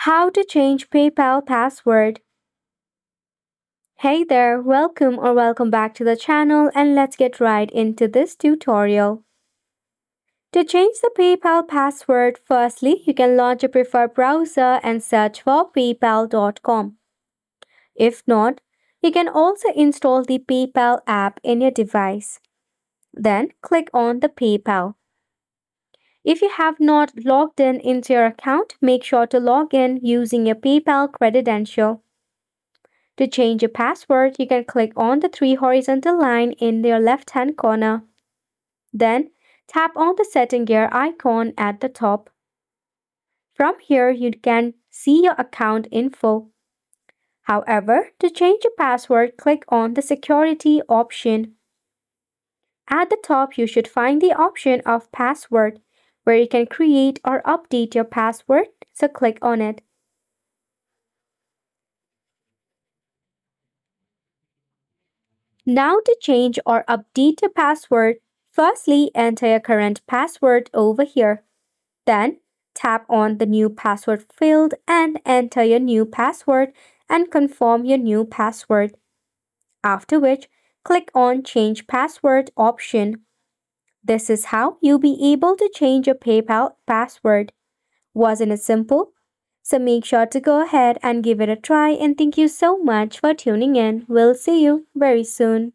How to change PayPal password. Hey there, welcome back to the channel, and let's get right into this tutorial. To change the PayPal password, firstly, you can launch a preferred browser and search for paypal.com. If not, you can also install the PayPal app in your device. Then click on the PayPal. If you have not logged in into your account, make sure to log in using your PayPal credential. To change your password, you can click on the three horizontal line in your left-hand corner. Then, tap on the setting gear icon at the top. From here, you can see your account info. However, to change your password, click on the security option. At the top, you should find the option of password, where you can create or update your password, so click on it. Now to change or update your password, firstly enter your current password over here. Then tap on the new password field and enter your new password and confirm your new password. After which, click on Change Password option. This is how you'll be able to change your PayPal password. Wasn't it simple? So make sure to go ahead and give it a try, and thank you so much for tuning in. We'll see you very soon.